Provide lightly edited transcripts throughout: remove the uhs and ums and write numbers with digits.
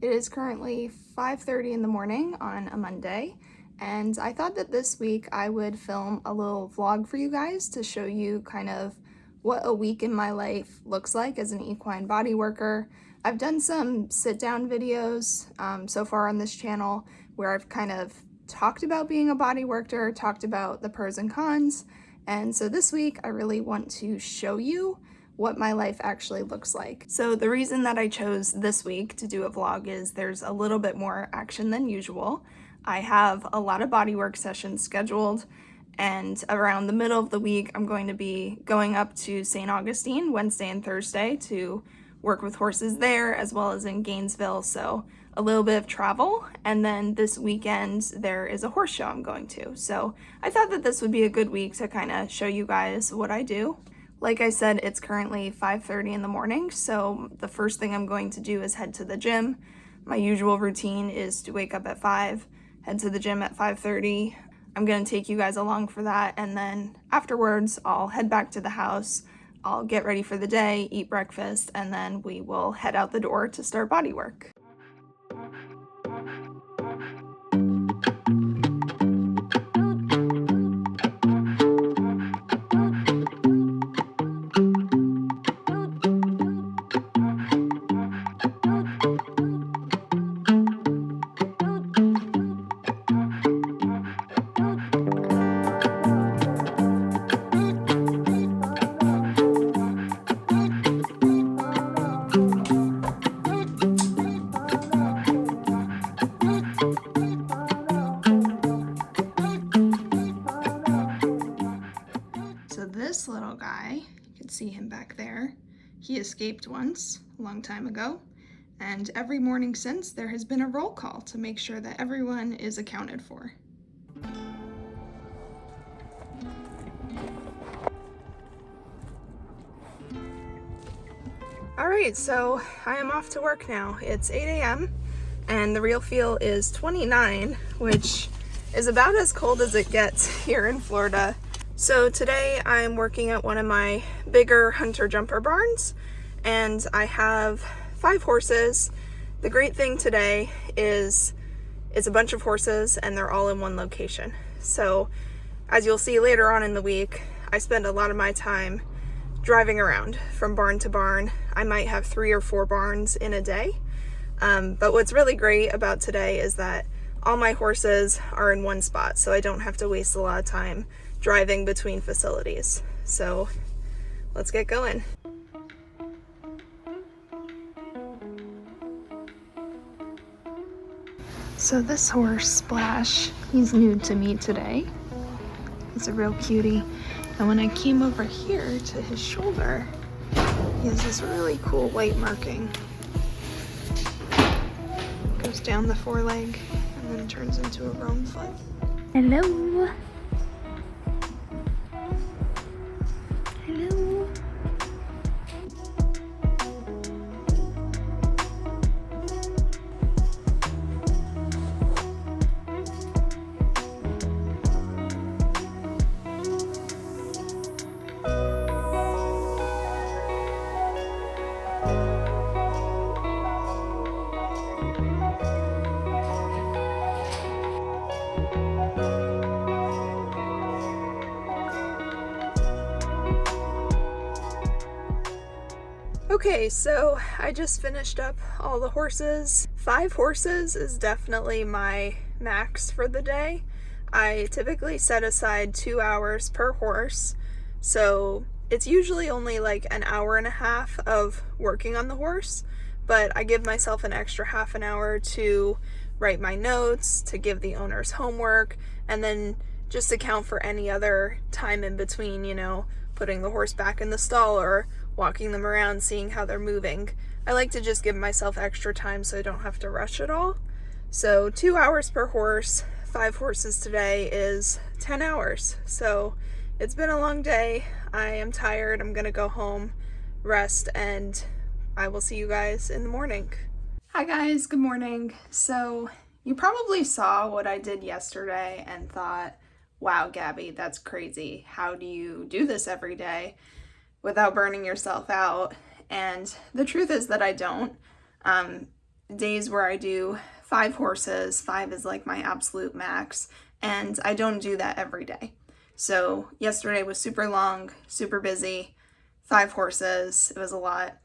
It is currently 5:30 in the morning on a Monday, and I thought that this week I would film a little vlog for you guys to show you kind of what a week in my life looks like as an equine body worker. I've done some sit-down videos so far on this channel where I've kind of talked about being a body worker, talked about the pros and cons, and so this week I really want to show you what my life actually looks like. So the reason that I chose this week to do a vlog is there's a little bit more action than usual. I have a lot of bodywork sessions scheduled, and around the middle of the week I'm going to be going up to St. Augustine Wednesday and Thursday to work with horses there, as well as in Gainesville, so a little bit of travel. And then this weekend there is a horse show I'm going to. So I thought that this would be a good week to kind of show you guys what I do. Like I said, it's currently 5:30 in the morning, so the first thing I'm going to do is head to the gym. My usual routine is to wake up at 5, head to the gym at 5:30. I'm going to take you guys along for that, and then afterwards I'll head back to the house. I'll get ready for the day, eat breakfast, and then we will head out the door to start body work. This little guy, you can see him back there, he escaped once, a long time ago, and every morning since there has been a roll call to make sure that everyone is accounted for. Alright, so I am off to work now. It's 8 a.m. and the real feel is 29, which is about as cold as it gets here in Florida. So today I'm working at one of my bigger hunter jumper barns, and I have 5 horses. The great thing today is it's a bunch of horses and they're all in one location. So as you'll see later on in the week, I spend a lot of my time driving around from barn to barn. I might have 3 or 4 barns in a day. But what's really great about today is that all my horses are in one spot, so I don't have to waste a lot of time driving between facilities. So let's get going. So this horse, Splash, he's new to me today. He's a real cutie. And when I came over here to his shoulder, he has this really cool white marking. Goes down the foreleg and then turns into a roan foot. Hello. Hello. Okay, so I just finished up all the horses. 5 horses is definitely my max for the day. I typically set aside 2 hours per horse, so it's usually only like an hour and a half of working on the horse, but I give myself an extra half an hour to write my notes, to give the owners homework, and then just account for any other time in between, you know, putting the horse back in the stall or walking them around, seeing how they're moving. I like to just give myself extra time so I don't have to rush it all. So 2 hours per horse, 5 horses today is 10 hours. So it's been a long day. I am tired. I'm gonna go home, rest, and I will see you guys in the morning. Hi guys, good morning. So you probably saw what I did yesterday and thought, wow, Gabby, that's crazy. How do you do this every day without burning yourself out? And the truth is that I don't. days where I do 5 horses. 5 is like my absolute max, and I don't do that every day. So yesterday was super long, super busy, 5 horses. It was a lot.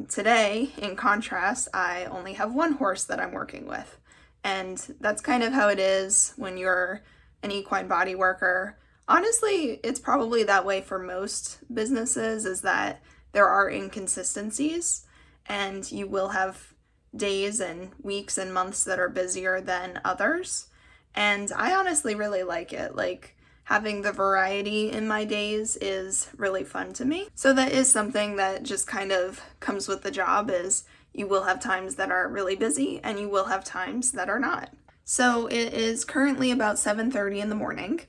Today, in contrast, I only have 1 horse that I'm working with. And that's kind of how it is when you're an equine body worker. Honestly, it's probably that way for most businesses, is that there are inconsistencies and you will have days and weeks and months that are busier than others. And I honestly really like it. Like, having the variety in my days is really fun to me. So that is something that just kind of comes with the job, is you will have times that are really busy and you will have times that are not. So it is currently about 7:30 in the morning,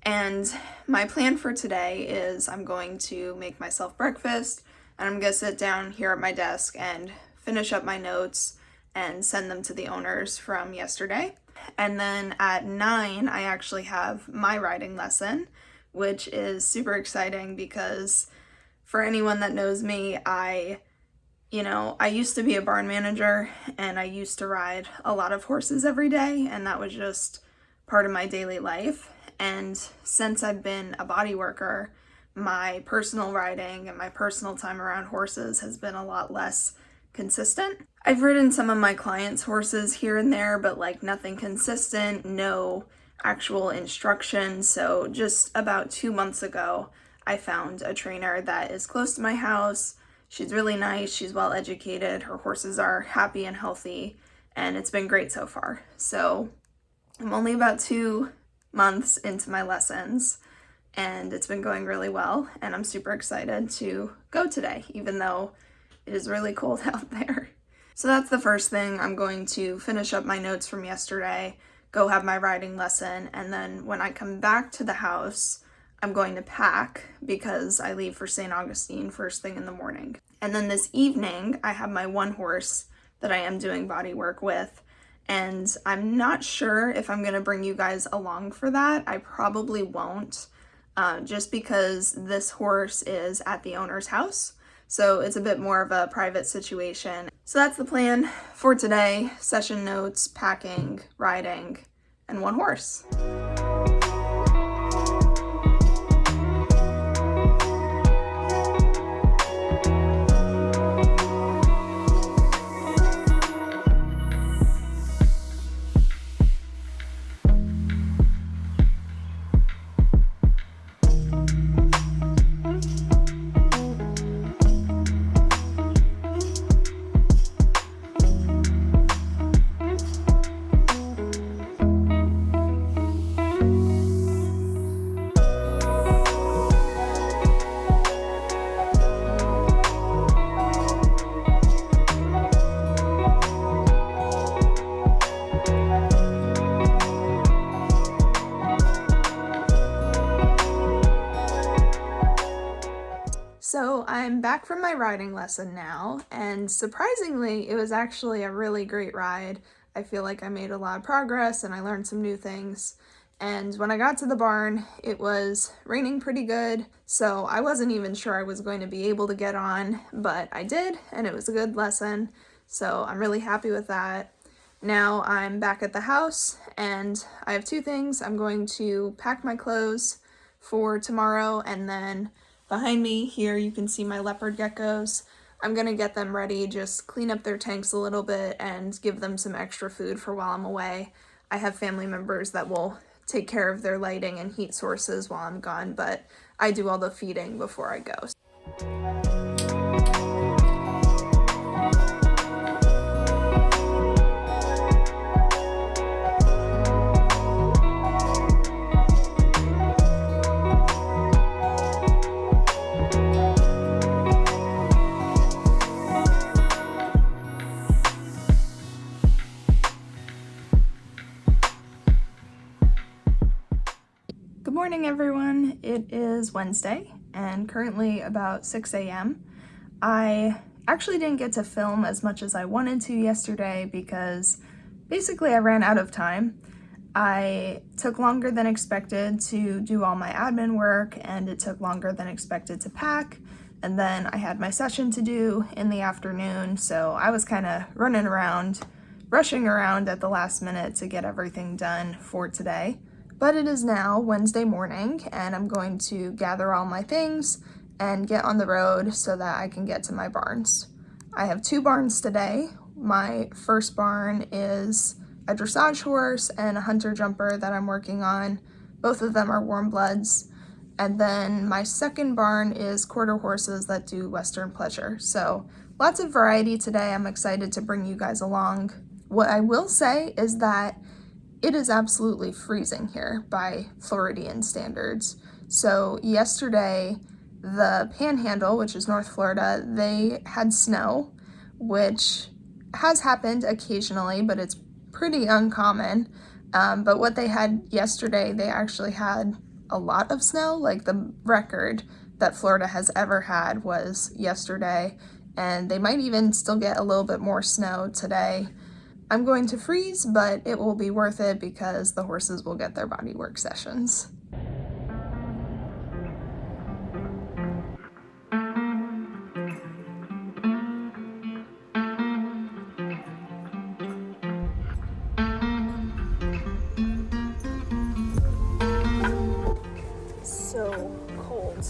and my plan for today is I'm going to make myself breakfast, and I'm going to sit down here at my desk and finish up my notes and send them to the owners from yesterday. And then at 9, I actually have my riding lesson, which is super exciting because for anyone that knows me, I used to be a barn manager and I used to ride a lot of horses every day, and that was just part of my daily life. And since I've been a body worker, my personal riding and my personal time around horses has been a lot less consistent. I've ridden some of my clients' horses here and there, but like nothing consistent, no actual instruction. So just about 2 months ago, I found a trainer that is close to my house. She's really nice, she's well educated, her horses are happy and healthy, and it's been great so far. So I'm only about 2 months into my lessons, and it's been going really well, and I'm super excited to go today, even though it is really cold out there. So that's the first thing. I'm going to finish up my notes from yesterday, go have my riding lesson, and then when I come back to the house, I'm going to pack because I leave for St. Augustine first thing in the morning. And then this evening, I have my 1 horse that I am doing body work with, and I'm not sure if I'm going to bring you guys along for that. I probably won't, just because this horse is at the owner's house. So it's a bit more of a private situation. So that's the plan for today: session notes, packing, riding, and 1 horse. So I'm back from my riding lesson now, and surprisingly, it was actually a really great ride. I feel like I made a lot of progress and I learned some new things. And when I got to the barn, it was raining pretty good, so I wasn't even sure I was going to be able to get on, but I did, and it was a good lesson, so I'm really happy with that. Now I'm back at the house, and I have 2 things. I'm going to pack my clothes for tomorrow, and then behind me here you can see my leopard geckos. I'm gonna get them ready, just clean up their tanks a little bit and give them some extra food for while I'm away. I have family members that will take care of their lighting and heat sources while I'm gone, but I do all the feeding before I go. Good morning, everyone. It is Wednesday and currently about 6 a.m. I actually didn't get to film as much as I wanted to yesterday because basically I ran out of time. I took longer than expected to do all my admin work, and it took longer than expected to pack. and then I had my session to do in the afternoon, so I was kind of running around, rushing around at the last minute to get everything done for today. But it is now Wednesday morning, and I'm going to gather all my things and get on the road so that I can get to my barns. I have 2 barns today. My first barn is a dressage horse and a hunter jumper that I'm working on. Both of them are warm bloods. And then my second barn is quarter horses that do Western pleasure. So lots of variety today. I'm excited to bring you guys along. What I will say is that it is absolutely freezing here by Floridian standards. So yesterday, the Panhandle, which is North Florida, they had snow, which has happened occasionally, but it's pretty uncommon. But what they had yesterday, they actually had a lot of snow. Like, the record that Florida has ever had was yesterday, and they might even still get a little bit more snow today. I'm going to freeze, but it will be worth it because the horses will get their body work sessions. So cold.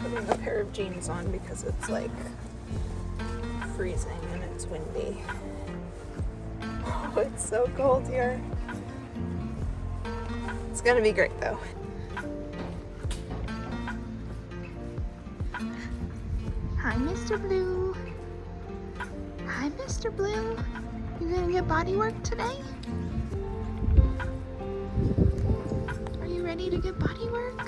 Putting a pair of jeans on because it's like freezing and it's windy. Oh, it's so cold here. It's gonna be great though. Hi, Mr. Blue. Hi, Mr. Blue. You gonna get body work today? Are you ready to get body work?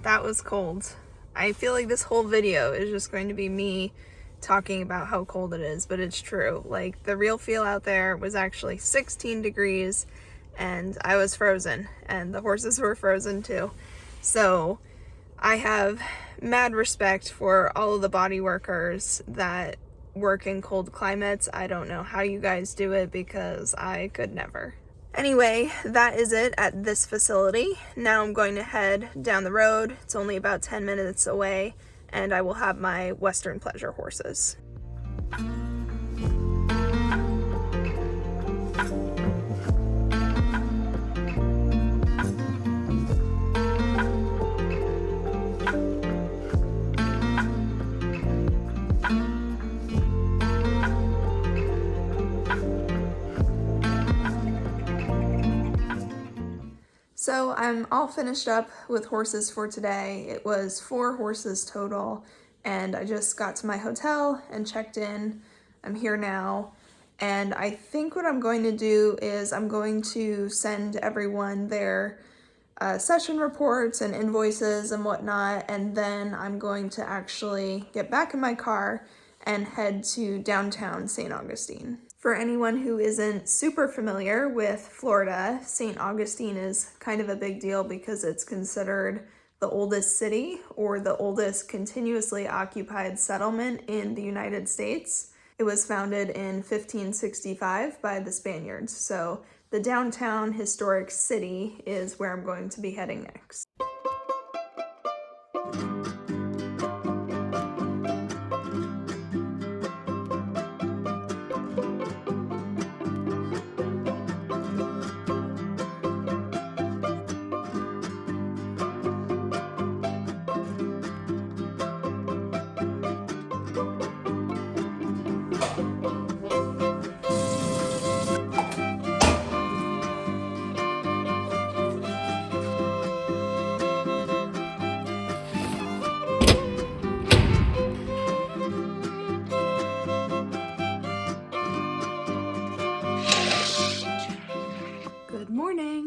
That was cold. I feel like this whole video is just going to be me talking about how cold it is, but it's true. Like, the real feel out there was actually 16 degrees and I was frozen and the horses were frozen too. So I have mad respect for all of the body workers that work in cold climates. I don't know how you guys do it because I could never. Anyway, that is it at this facility. Now I'm going to head down the road. It's only about 10 minutes away, and I will have my Western pleasure horses. So I'm all finished up with horses for today. It was 4 horses total, and I just got to my hotel and checked in. I'm here now, and I think what I'm going to do is I'm going to send everyone their session reports and invoices and whatnot, and then I'm going to actually get back in my car and head to downtown St. Augustine. For anyone who isn't super familiar with Florida, St. Augustine is kind of a big deal because it's considered the oldest city or the oldest continuously occupied settlement in the United States. It was founded in 1565 by the Spaniards, so the downtown historic city is where I'm going to be heading next.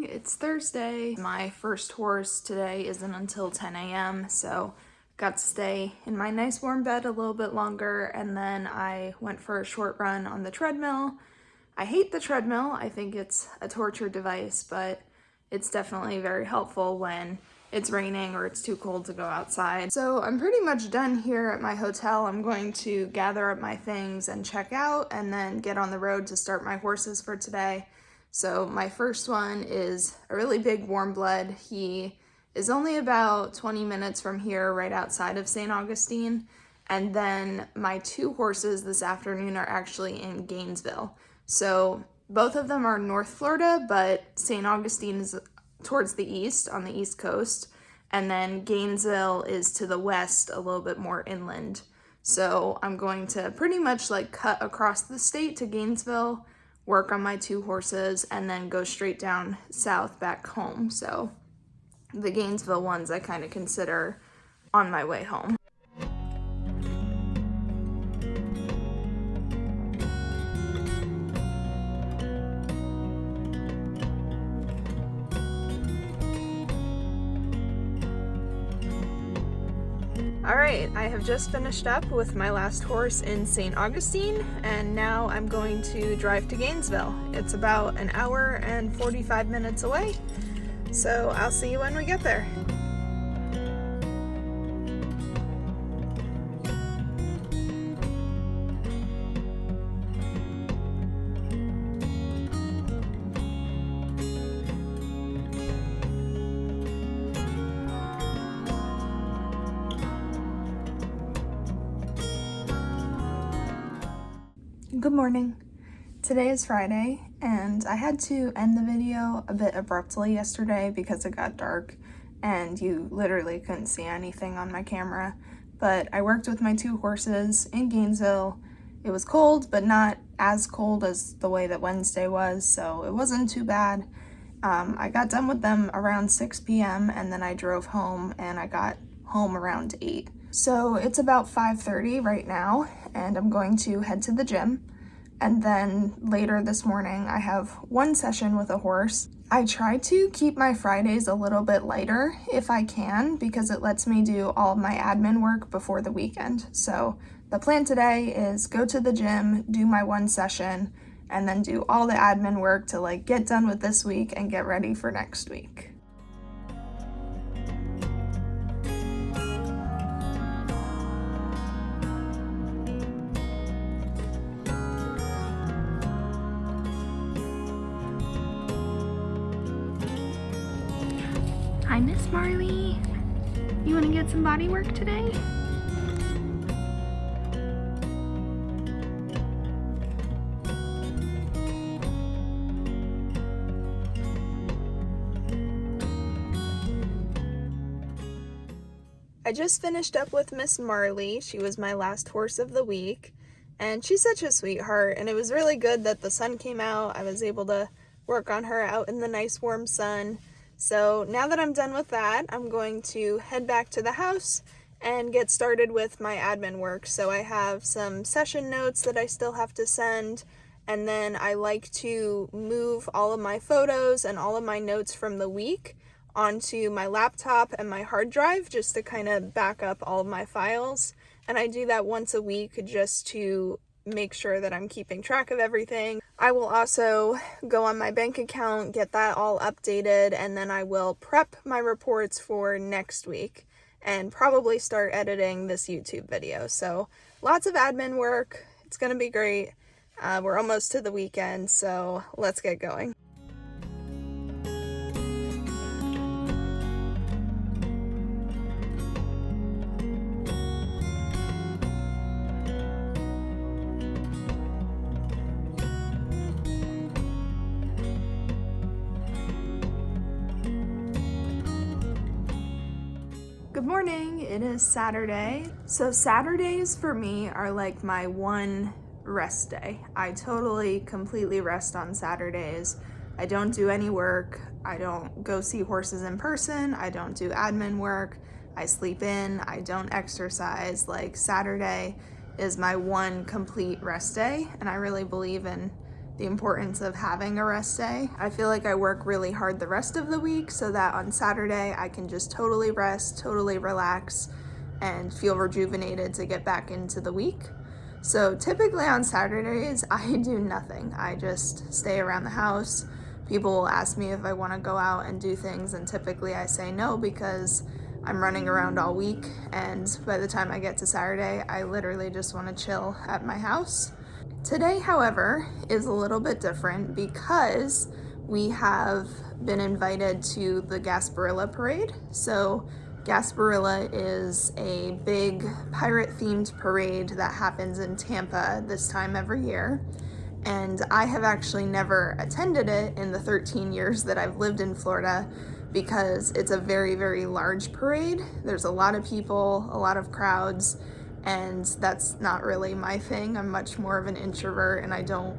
It's Thursday. My first horse today isn't until 10 a.m. so got to stay in my nice warm bed a little bit longer, and then I went for a short run on the treadmill. I hate the treadmill. I think it's a torture device, but it's definitely very helpful when it's raining or it's too cold to go outside. So I'm pretty much done here at my hotel. I'm going to gather up my things and check out and then get on the road to start my horses for today. So my first one is a really big warm blood. He is only about 20 minutes from here, right outside of St. Augustine. And then my two horses this afternoon are actually in Gainesville. So both of them are North Florida, but St. Augustine is towards the east, on the east coast, and then Gainesville is to the west, a little bit more inland. So I'm going to pretty much like cut across the state to Gainesville, work on my two horses, and then go straight down south back home. So the Gainesville ones I kind of consider on my way home. All right, I have just finished up with my last horse in St. Augustine, and now I'm going to drive to Gainesville. It's about an hour and 45 minutes away, so I'll see you when we get there. Good morning. Today is Friday, and I had to end the video a bit abruptly yesterday because it got dark and you literally couldn't see anything on my camera. But I worked with my two horses in Gainesville. It was cold, but not as cold as the way that Wednesday was, so it wasn't too bad. I got done with them around 6 p.m. and then I drove home, and I got home around 8. So it's about 5:30 right now, and I'm going to head to the gym. And then later this morning, I have one session with a horse. I try to keep my Fridays a little bit lighter if I can, because it lets me do all of my admin work before the weekend. So the plan today is go to the gym, do my one session, and then do all the admin work to like get done with this week and get ready for next week. Hi, Miss Marley. You want to get some body work today? I just finished up with Miss Marley. She was my last horse of the week, and she's such a sweetheart, and it was really good that the sun came out. I was able to work on her out in the nice warm sun. So now that I'm done with that, I'm going to head back to the house and get started with my admin work. So I have some session notes that I still have to send, and then I like to move all of my photos and all of my notes from the week onto my laptop and my hard drive just to kind of back up all of my files. And I do that once a week just to make sure that I'm keeping track of everything. I will also go on my bank account, get that all updated, and then I will prep my reports for next week and probably start editing this YouTube video. So lots of admin work. It's gonna be great. We're almost to the weekend, so let's get going. Good morning, it is Saturday. So Saturdays for me are like my one rest day. I totally, completely rest on Saturdays. I don't do any work. I don't go see horses in person. I don't do admin work. I sleep in. I don't exercise. Like Saturday is my one complete rest day, and I really believe in the importance of having a rest day. I feel like I work really hard the rest of the week so that on Saturday I can just totally rest, totally relax, and feel rejuvenated to get back into the week. So typically on Saturdays, I do nothing. I just stay around the house. People will ask me if I want to go out and do things, and typically I say no because I'm running around all week, and by the time I get to Saturday, I literally just want to chill at my house. Today, however, is a little bit different because we have been invited to the Gasparilla Parade. So Gasparilla is a big pirate-themed parade that happens in Tampa this time every year. And I have actually never attended it in the 13 years that I've lived in Florida because it's a very, very large parade. There's a lot of people, a lot of crowds, and that's not really my thing. I'm much more of an introvert and I don't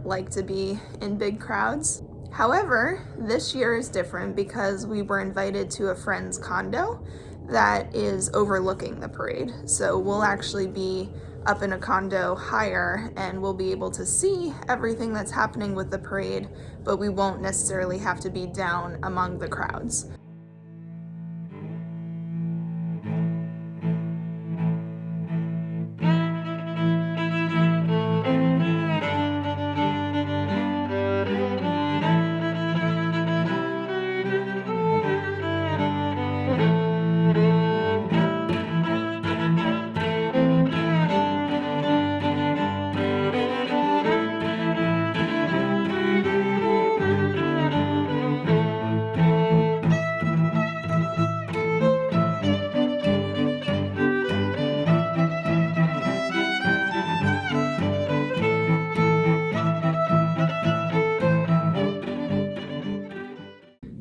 like to be in big crowds. However, this year is different because we were invited to a friend's condo that is overlooking the parade. So we'll actually be up in a condo higher and we'll be able to see everything that's happening with the parade, but we won't necessarily have to be down among the crowds.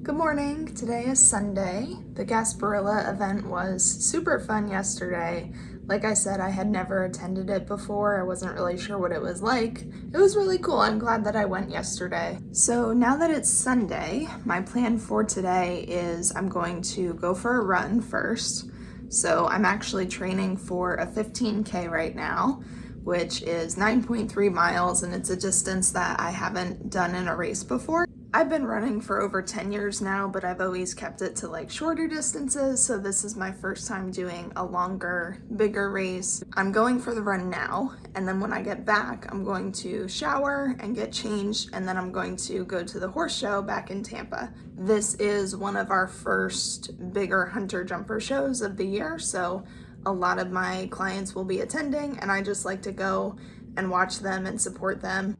Good morning. Today is Sunday. The Gasparilla event was super fun yesterday. Like I said, I had never attended it before. I wasn't really sure what it was like. It was really cool. I'm glad that I went yesterday. So now that it's Sunday, my plan for today is I'm going to go for a run first. So I'm actually training for a 15K right now, which is 9.3 miles, and it's a distance that I haven't done in a race before. I've been running for over 10 years now, but I've always kept it to like shorter distances, so this is my first time doing a longer, bigger race. I'm going for the run now, and then when I get back, I'm going to shower and get changed, and then I'm going to go to the horse show back in Tampa. This is one of our first bigger hunter jumper shows of the year, so a lot of my clients will be attending, and I just like to go and watch them and support them.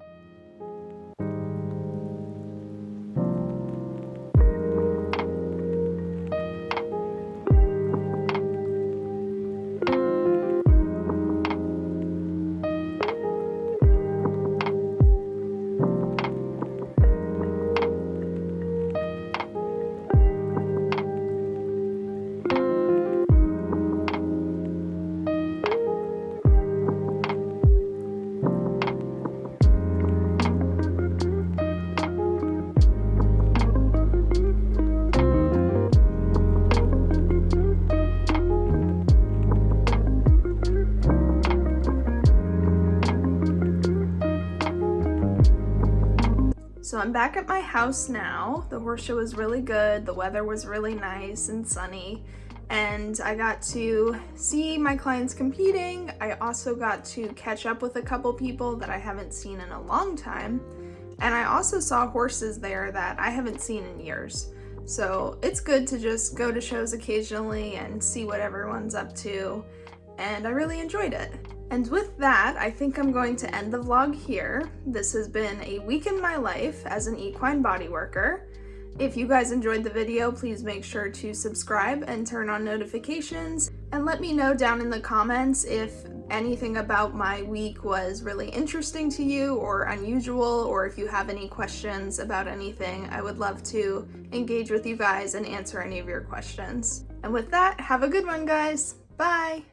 So I'm back at my house now. The horse show was really good. The weather was really nice and sunny, and I got to see my clients competing. I also got to catch up with a couple people that I haven't seen in a long time, and I also saw horses there that I haven't seen in years. So it's good to just go to shows occasionally and see what everyone's up to, and I really enjoyed it. And with that, I think I'm going to end the vlog here. This has been a week in my life as an equine bodyworker. If you guys enjoyed the video, please make sure to subscribe and turn on notifications, and let me know down in the comments if anything about my week was really interesting to you or unusual, or if you have any questions about anything. I would love to engage with you guys and answer any of your questions. And with that, have a good one, guys. Bye!